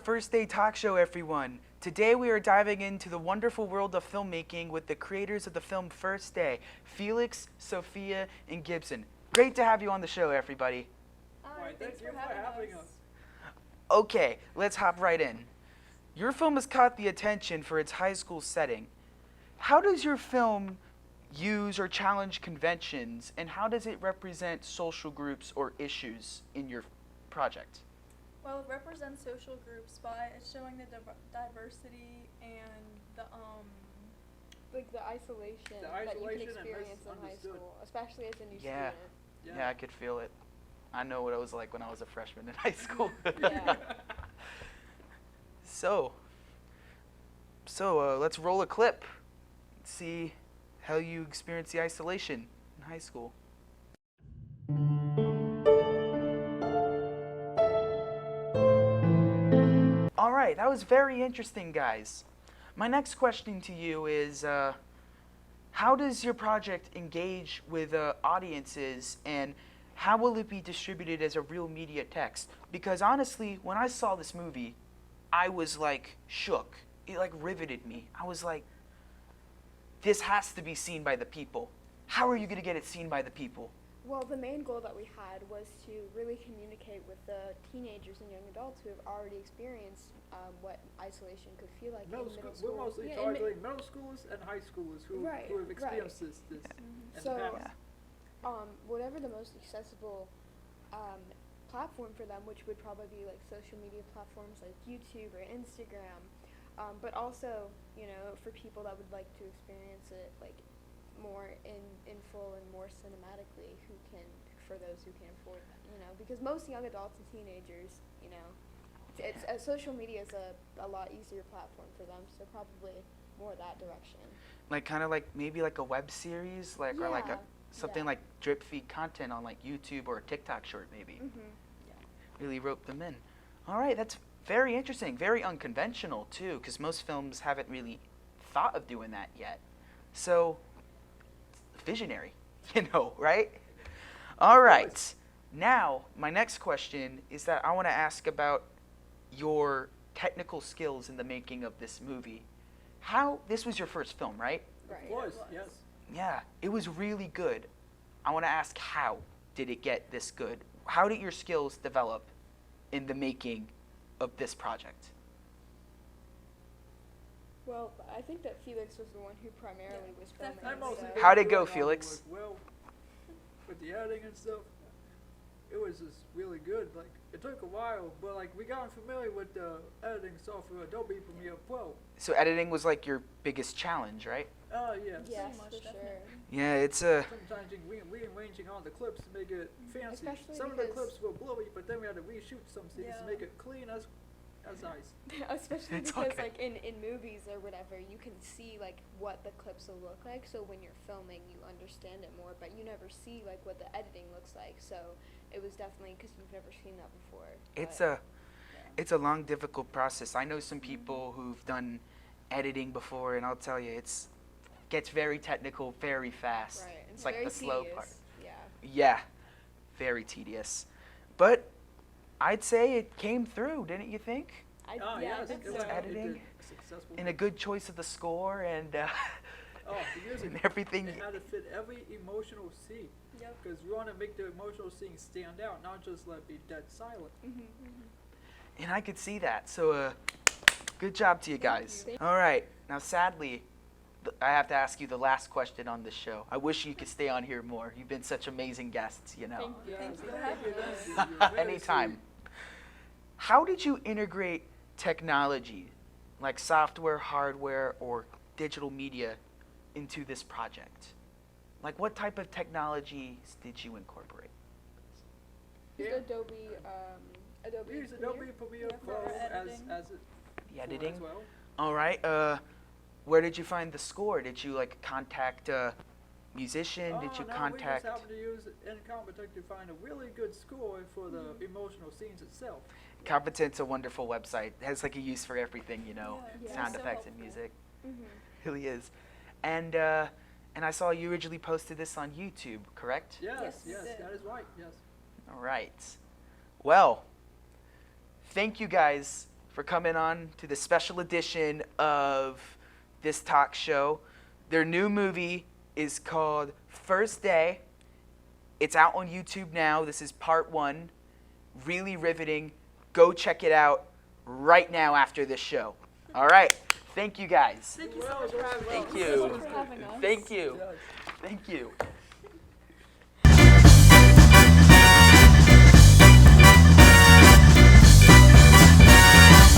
First Day Talk Show, everyone. Today we are diving into the wonderful world of filmmaking with the creators of the film First Day, Felix, Sophia, and Gibson. Great to have you on the show, everybody. Hi, thanks for having us. Okay, let's hop right in. Your film has caught the attention for its high school setting. How does your film use or challenge conventions, and how does it represent social groups or issues in your project? Well, it represents social groups by showing the diversity and the like the isolation that you can experience in high school, especially as a new student. Yeah, I could feel it. I know what it was like when I was a freshman in high school. Yeah. So let's roll a clip. See how you experience the isolation in high school. All right, that was very interesting, guys. My next question to you is, how does your project engage with audiences, and how will it be distributed as a real media text? Because honestly, when I saw this movie, I was like shook. It like riveted me. I was like, this has to be seen by the people. How are you going to get it seen by the people? Well, the main goal that we had was to really communicate with the teenagers and young adults who have already experienced what isolation could feel like in middle school. We're mostly targeting middle schoolers and high schoolers who have experienced this in the past. Whatever the most accessible platform for them, which would probably be like social media platforms like YouTube or Instagram, but also, you know, for people that would like to experience it like more in full and more cinematically, for those who can afford that, you know, because most young adults and teenagers, you know, it's social media is a lot easier platform for them, so probably more that direction. Like kind of like maybe like a web series, like or like something like drip feed content on like YouTube or a TikTok short maybe. Mm-hmm. Really rope them in. All right, that's very interesting, very unconventional too, because most films haven't really thought of doing that yet. So visionary, you know, right? All right. Now, my next question is that I want to ask about your technical skills in the making of this movie. This was your first film, right? Right. Of course, yes. Yeah, it was really good. I want to ask, how did it get this good? How did your skills develop in the making of this project? Well, I think that Felix was the one who primarily was filming. How'd it go, Felix? Well, with the editing and stuff, it was just really good. Like, it took a while, but like we got familiar with the editing software Adobe Premiere Pro. So editing was like your biggest challenge, right? Yes. Yes, much, for sure. Yeah, it's a. Sometimes rearranging all the clips to make it fancy. Especially Some of the clips were blurry, but then we had to reshoot some scenes to make it clean as ice. Especially It's because okay. like in movies or whatever, you can see like what the clips will look like, so when you're filming you understand it more, but you never see like what the editing looks like, so it was definitely, because you've never seen that before. It's a long, difficult process. I know some people who've done editing before, and I'll tell you, gets very technical very fast. Right. It's like the slow part. Yeah. Yeah, very tedious. But I'd say it came through, didn't you think? I think it so. was Editing successful. And a good choice of the score and the music, and everything. It had to fit every emotional scene. Yep. Because we want to make the emotional scene stand out, not just let it be dead silent. And I could see that. So good job to you guys. All right. Now, sadly, I have to ask you the last question on this show. I wish you could stay on here more. You've been such amazing guests, you know. Thanks for having us. Anytime. How did you integrate technology, like software, hardware, or digital media, into this project? Like, what type of technologies did you incorporate? Adobe We use Adobe Premiere Pro as The editing? as well. All right. Where did you find the score? Did you like contact a musician? Did you contact? We just happened to use Incompetech to find a really good score for the emotional scenes itself. Competent's a wonderful website. It has like a use for everything, you know, Yeah, sound so effects and helpful. music. Really is. And I saw you originally posted this on YouTube, correct? Yes, Yes, it that is right. Yes. All right. Well, thank you guys for coming on to the special edition of this talk show. Their new movie is called First Day. It's out on YouTube now. This is part 1. Really riveting. Go check it out right now after this show. All right. Thank you guys. Thank you so much for having us. Thank you. Thanks for having us. Thank you. Yes. Thank you.